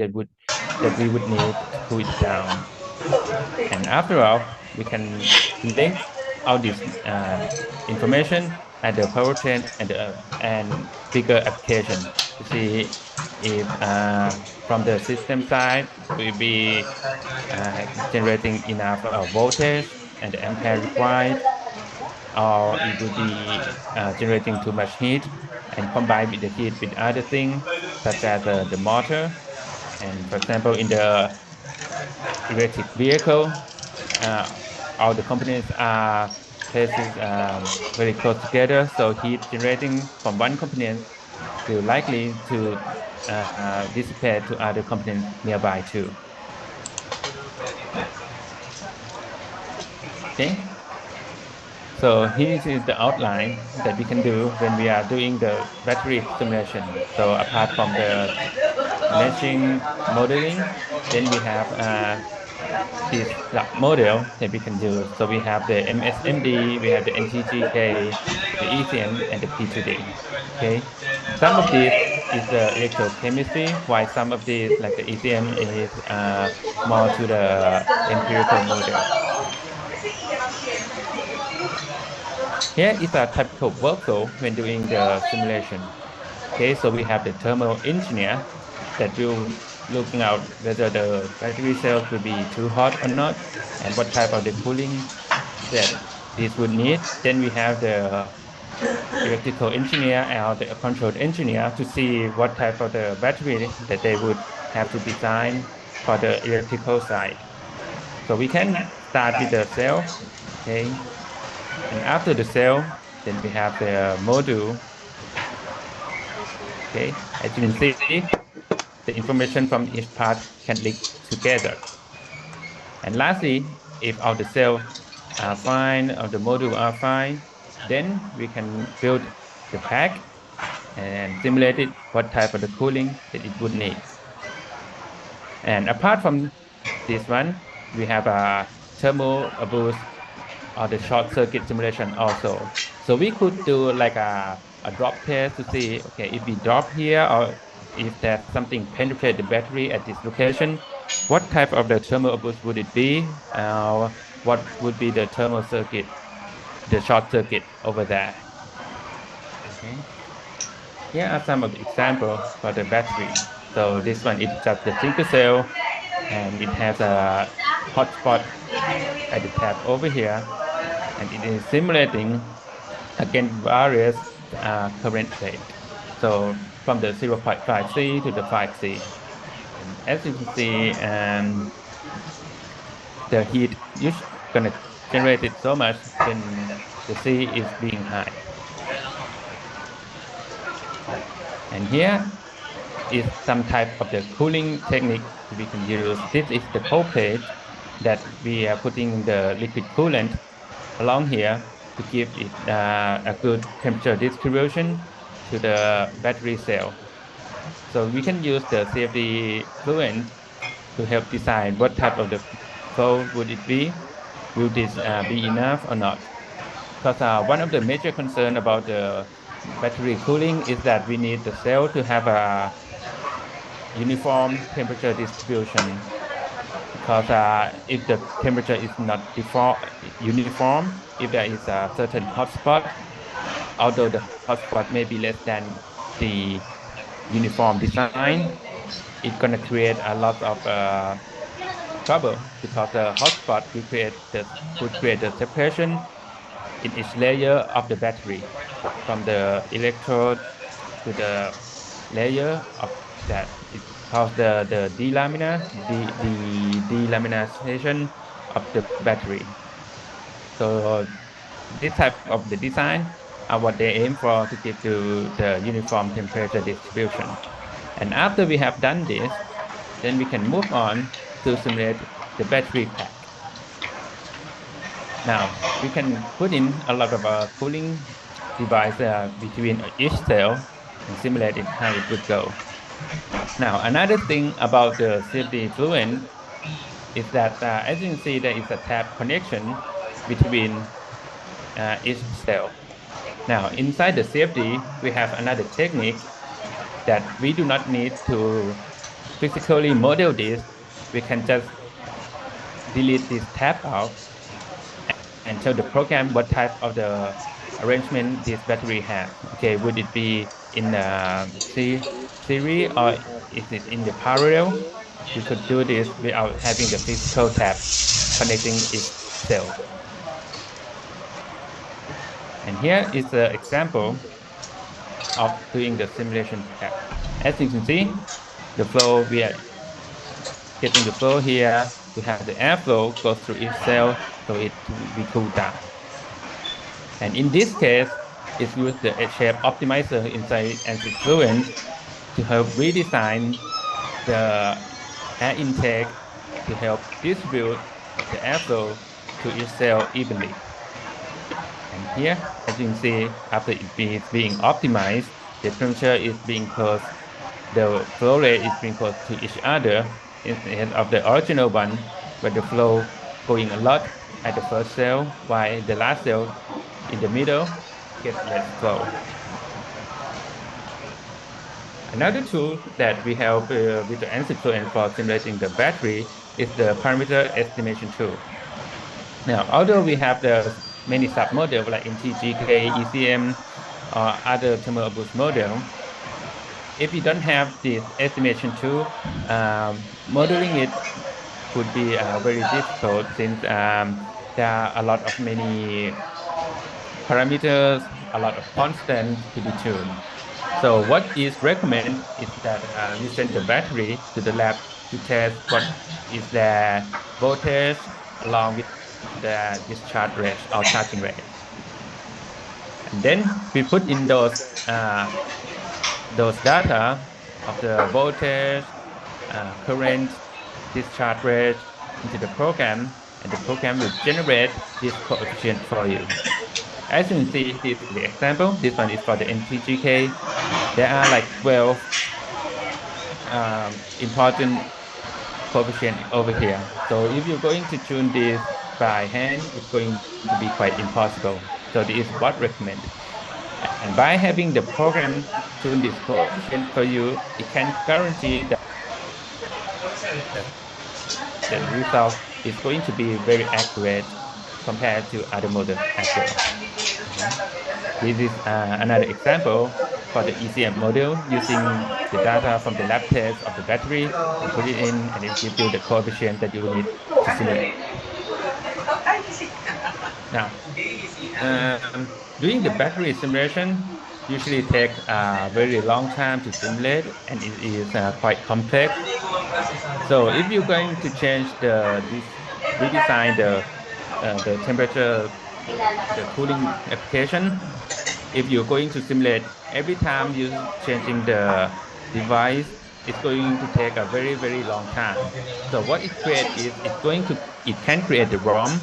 that we would need to cool it down. And after all, we can link all this information at the powertrain and bigger application to see if from the system side will be generating enough voltage and the ampere required, or it would be generating too much heat and combined with the heat with other things such as the motor. And for example, in the electric vehicle, all the components are placed very close together, so heat generating from one component will likely to dissipate to other components nearby too. Okay. So here is the outline that we can do when we are doing the battery simulation. So apart from the meshing modeling, then we have this model that we can do. So we have the MSMD, we have the NTGK, the ECM, and the P2D. Okay, some of this is the electrochemistry, while some of these, like the ECM, is more to the empirical model. Here is a typical workflow when doing the simulation. Okay, so we have the thermal engineer that will looking out whether the battery cells will be too hot or not, and what type of the cooling that this would need. Then we have the electrical engineer or the control engineer to see what type of the battery that they would have to design for the electrical side. So we can start with the cell, okay, and after the cell, then we have the module. Okay, as you can see, the information from each part can link together. And lastly, if all the cells are fine or the module are fine, then we can build the pack and simulate it what type of the cooling that it would need. And apart from this one, we have a thermal boost or the short circuit simulation also. So we could do like a drop test to see, okay, if we drop here or if there's something penetrate the battery at this location, what type of the thermal boost would it be? What would be the thermal circuit, the short circuit over there? Okay. Here are some of the examples for the battery. So this one is just the single cell, and it has a hotspot at the tab over here, and it is simulating against various current rate. So from the 0.5C to the 5C. And as you can see, the heat is going to generate it so much when the C is being high. And here is some type of the cooling technique we can use. This is the cold plate that we are putting the liquid coolant along here to give it a good temperature distribution to the battery cell. So we can use the CFD fluent to help decide what type of the flow would it be. Will this be enough or not? Because one of the major concern about the battery cooling is that we need the cell to have a uniform temperature distribution. Because if the temperature is not uniform, if there is a certain hotspot, although the hotspot may be less than the uniform design, it's going to create a lot of trouble, because the hotspot will create the separation in each layer of the battery, from the electrode to the layer of that. It causes the delamination of the battery. So this type of the design are what they aim for, to give to the uniform temperature distribution. And after we have done this, then we can move on to simulate the battery pack. Now we can put in a lot of cooling device between each cell and simulate it how it would go. Now another thing about the CFD fluent is that as you can see, there is a tap connection between each cell. Now inside the CFD, we have another technique that we do not need to physically model this, we can just delete this tab out and tell the program what type of the arrangement this battery has. Okay, would it be in the series or is it in the parallel? We could do this without having the physical tab connecting itself. And here is an example of doing the simulation tab. As you can see, the flow, we are getting the flow here. We have the airflow goes through each cell, so it will be cooled down. And in this case, it's used the Edge-Shape optimizer inside ANSYS Fluent to help redesign the air intake to help distribute the airflow to each cell evenly. And here, as you can see, after it is being optimized, the temperature is being close, the flow rate is being close to each other instead of the original one, where the flow going a lot at the first cell, while the last cell in the middle gets less flow. Another tool that we help with the ANSYS Fluent for simulating the battery is the parameter estimation tool. Now, although we have the many submodels like NTGK, ECM, or other thermal abuse model, if you don't have this estimation tool, modeling it could be very difficult since there are a lot of many parameters, a lot of constants to be tuned. So what is recommended is that you send the battery to the lab to test what is the voltage along with the discharge rate or charging rate. And then we put in those data of the voltage, current, discharge rate into the program, and the program will generate this coefficient for you. As you can see, this is the example. This one is for the NTGK. There are like 12 important coefficients over here. So if you're going to tune this by hand, it's going to be quite impossible. So this is what recommend. And by having the program tune this coefficient for you, it can guarantee that the result is going to be very accurate compared to other models as well. This is another example for the ECM model using the data from the lab test of the battery, and put it in, and it gives you the coefficient that you need to simulate. Now, doing the battery simulation usually takes a very long time to simulate, and it is quite complex. So if you're going to change redesign the temperature, the cooling application, if you're going to simulate every time you're changing the device, it's going to take a very, very long time. So what it creates is it can create the ROM.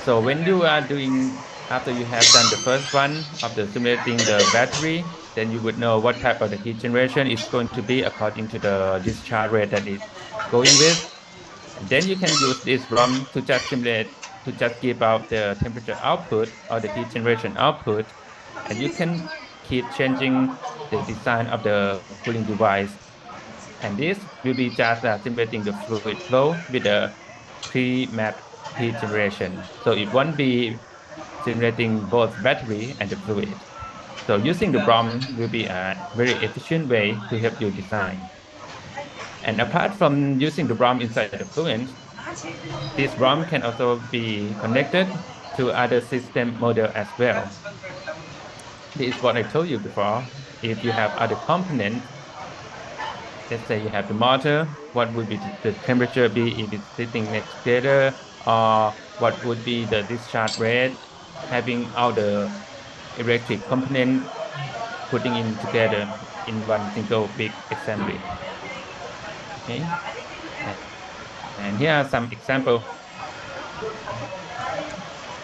So when you are doing, after you have done the first one of the simulating the battery, then you would know what type of the heat generation is going to be according to the discharge rate that it's going with. And then you can use this ROM to just simulate, to just give out the temperature output or the heat generation output. And you can keep changing the design of the cooling device. And this will be just simulating the fluid flow with a pre-mapped heat generation. So it won't be simulating both battery and the fluid. So using the ROM will be a very efficient way to help you design. And apart from using the ROM inside the Fluent, this ROM can also be connected to other system model as well. This is what I told you before. If you have other components, let's say you have the motor, what would be the temperature be if it's sitting next together, or what would be the discharge rate, having all the electric component putting in together in one single big assembly. Okay, and here are some examples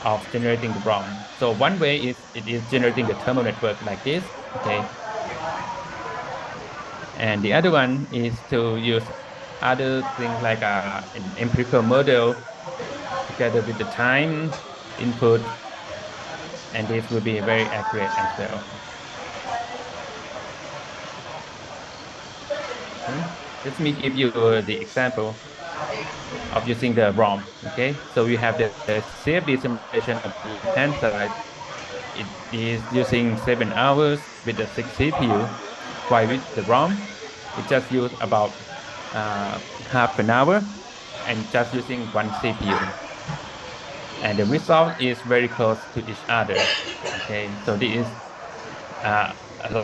of generating the ROM. So one way is it is generating the thermal network like this. Okay, and the other one is to use other things like an empirical model together with the time input, and this will be very accurate as well. Let me give you the example of using the ROM. Okay, so we have the CFD simulation on the left-hand side. It is using 7 hours with a 6 CPU, while with the ROM, it just use about half an hour and just using one CPU. And the result is very close to each other. Okay, so this is a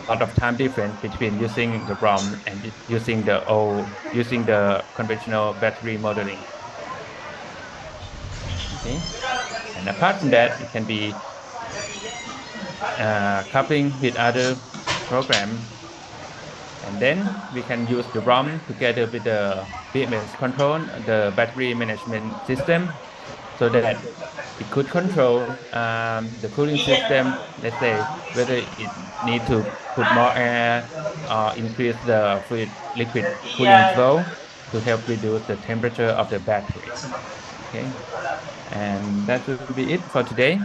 lot of time difference between using the ROM and using the conventional battery modeling. Okay, and apart from that, it can be coupling with other program, and then we can use the ROM together with the BMS control, the battery management system, so that it could control the cooling system. Let's say whether it need to put more air or increase the fluid liquid cooling flow to help reduce the temperature of the battery. Okay, and that will be it for today.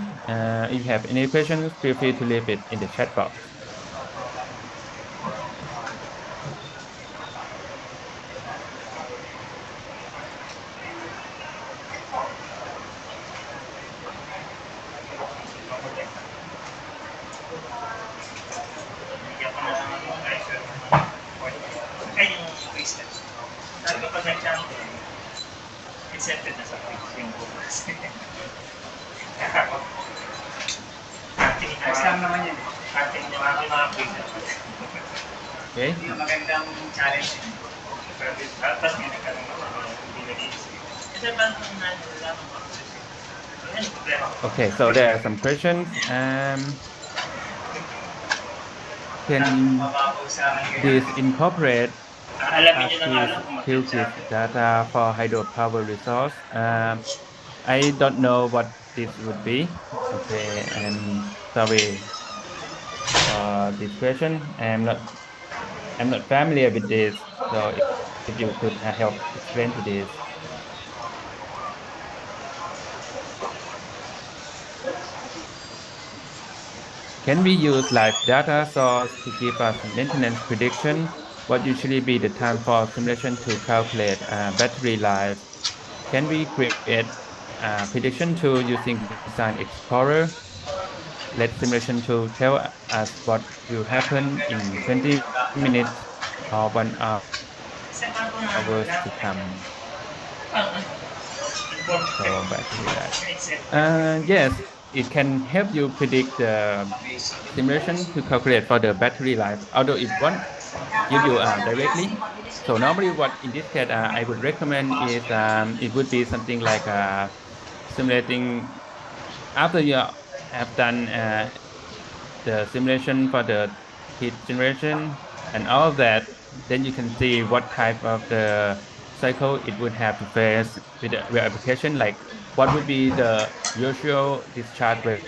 If you have any questions, feel free to leave it in the chat box. Accepted na sa yung bukas. Exam naman yan. Ating mga quiz. Okay. Yung magandang challenge. Tapos hindi ka naman hindi nag-iisip. Kasi ba nung nalaman ko? Okay, so there are some questions. Can this incorporate Qgis data for hydropower resource? I don't know what this would be. Okay, and sorry for this question. I'm not familiar with this. So if you could help explain to this. Can we use live data source to give us maintenance prediction? What usually be the time for simulation to calculate battery life? Can we create prediction tool using Design Explorer? Let simulation tool tell us what will happen in 20 minutes or 1 hour to come. So battery life. Yes, it can help you predict the simulation to calculate for the battery life, although it won't give you directly. So normally what in this case I would recommend is it would be something like simulating after you have done the simulation for the heat generation and all of that, then you can see what type of the cycle it would have to face with the real application, like what would be the usual discharge rate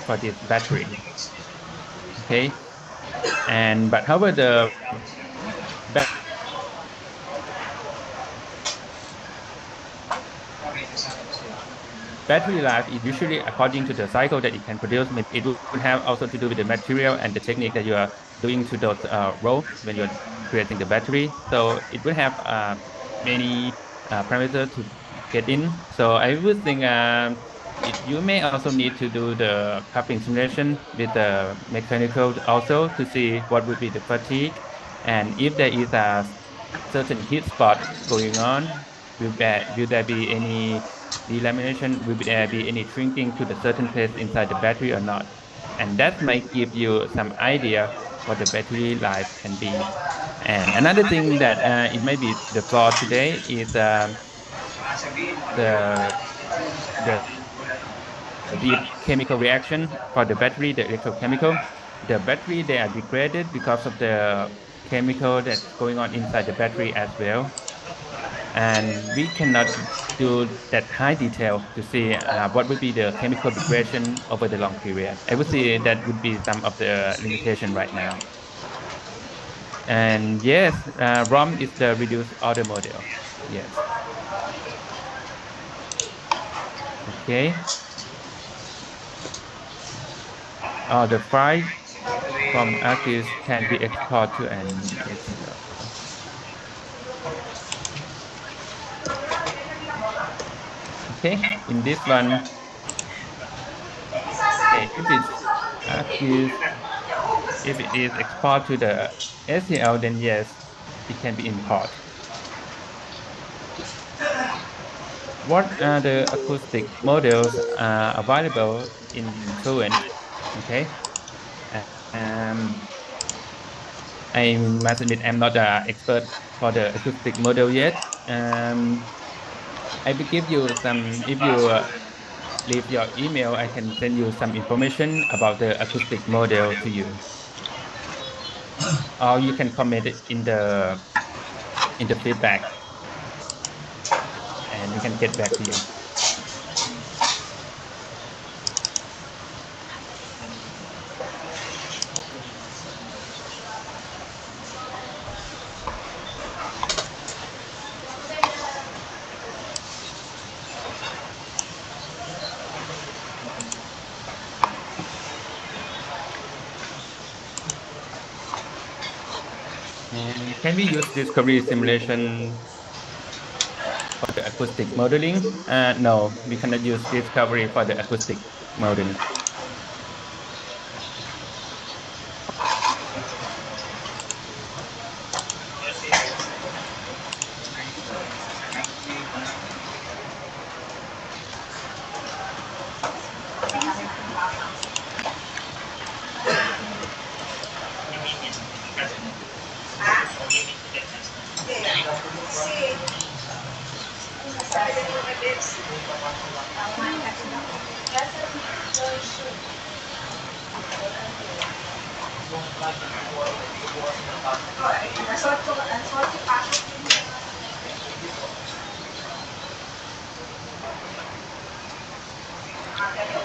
for this battery. Okay, and but however the battery life is usually according to the cycle that it can produce. It would have also to do with the material and the technique that you are doing to those rows when you're creating the battery. So it will have many parameters to get in. So I would think you may also need to do the coupling simulation with the mechanical also to see what would be the fatigue, and if there is a certain heat spot going on, will there be any delamination, will there be any shrinking to the certain place inside the battery or not? And that might give you some idea what the battery life can be. And another thing that it may be the flaw today is the chemical reaction for the battery, the electrochemical. The battery, they are degraded because of the chemical that's going on inside the battery as well. And we cannot do that high detail to see what would be the chemical degradation over the long period. I would say that would be some of the limitation right now. And yes, ROM is the reduced order model. Yes. Okay. The file from ArcGIS can be exported to an Excel. Okay, in this one, okay, if it is export to the SCL, then yes, it can be import. What are the acoustic models available in Fluent? Okay. Um, I must admit I'm not an expert for the acoustic model yet. I will give you some, if you leave your email, I can send you some information about the acoustic model to you. Or you can comment it in the feedback and we can get back to you. And can we use discovery simulation for the acoustic modeling? No, we cannot use discovery for the acoustic modeling.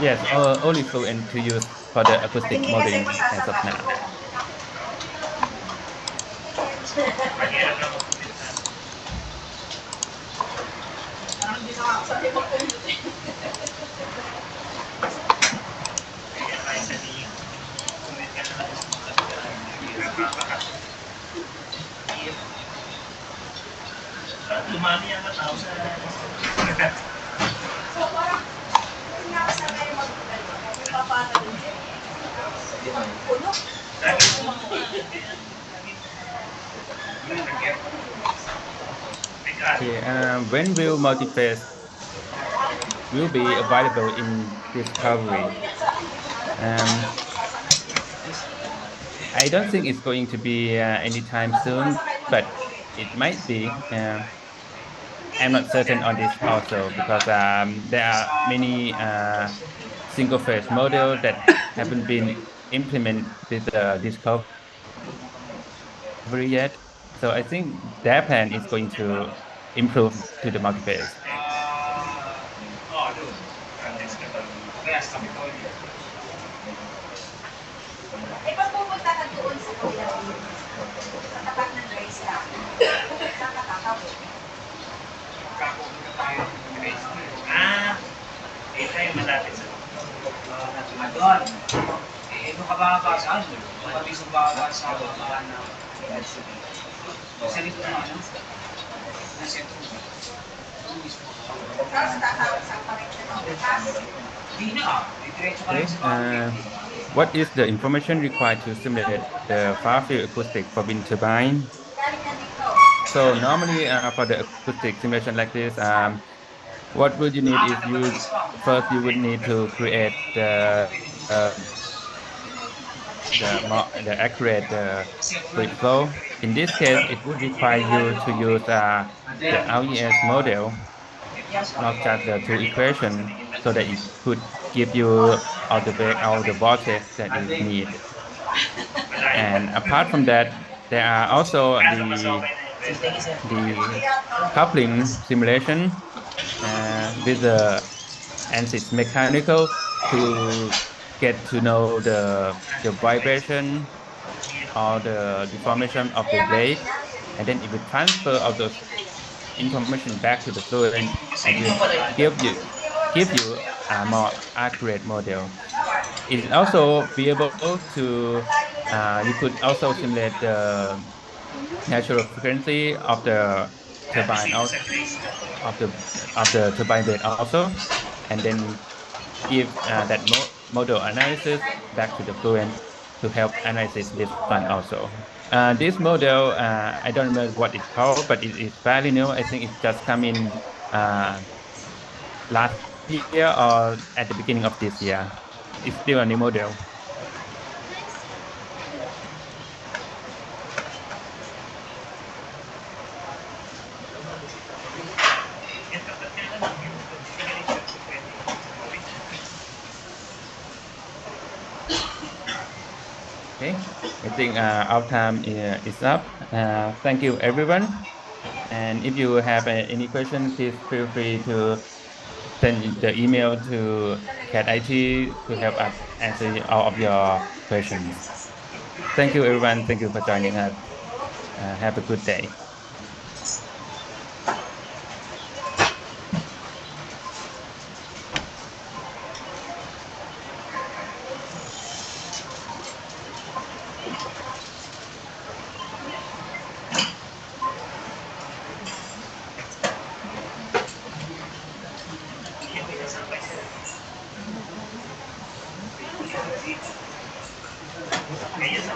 Yes, only Fluent to use for the acoustic modeling as of now. Mahirap lang mag-umpisa. Kaya tayo sa link. Comment ka na lang sa mga hirap makakas. Lumami ang tao sa So parang, hindi nga sa kayo mag-ano, magpapatalo din. Puno. Okay, when will multiphase will be available in Discovery? I don't think it's going to be anytime soon, but it might be. I'm not certain on this also because there are many single phase models that haven't been implemented with the Discovery yet. So I think their plan is going to improve to the multiphase. Eh, pag pupunta ka doon sa kabilang sa tapat ng race ka, saan ka tatawid? Eh tayo malapit sa Doon. Eh, ito ka ba saan? Pati sa baba sa baba na sa likod na ano? Na sentro. Tapos tatawid sa palit na taas. Di na. Diretso ka Okay. lang sa baba. What is the information required to simulate the far-field acoustic for wind turbine? Galing na dito. So normally for the acoustic simulation like this, what would you need is first you would need to create the accurate fluid flow. In this case, it would require you to use the LES model, not just the two equations, so that it could give you all the voltage that is needed. And apart from that, there are also the coupling simulation with the ANSYS mechanical to get to know the vibration or the deformation of the blade, and then it will transfer all those information back to the fluid and will give you a more accurate model. It will also be able to you could also simulate the natural frequency of the turbine out of the turbine blade also, and then give that model analysis back to the Fluent to help analyze this fund also. This model, I don't remember what it's called, but it is fairly new. I think it's just come in last year or at the beginning of this year. It's still a new model. Okay, I think our time is up. Thank you, everyone. And if you have any question, please feel free to send the email to CAT IT to help us answer all of your questions. Thank you, everyone. Thank you for joining us. Have a good day. Kaya sa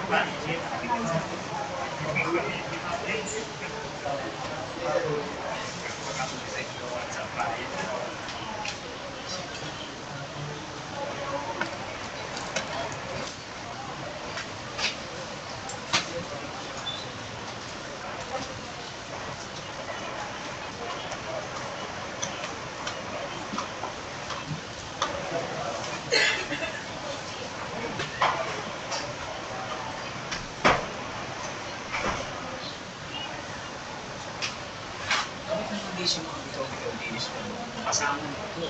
Bakit ang condition mga bitaw-bitaw linis mo? Kasama mo ito.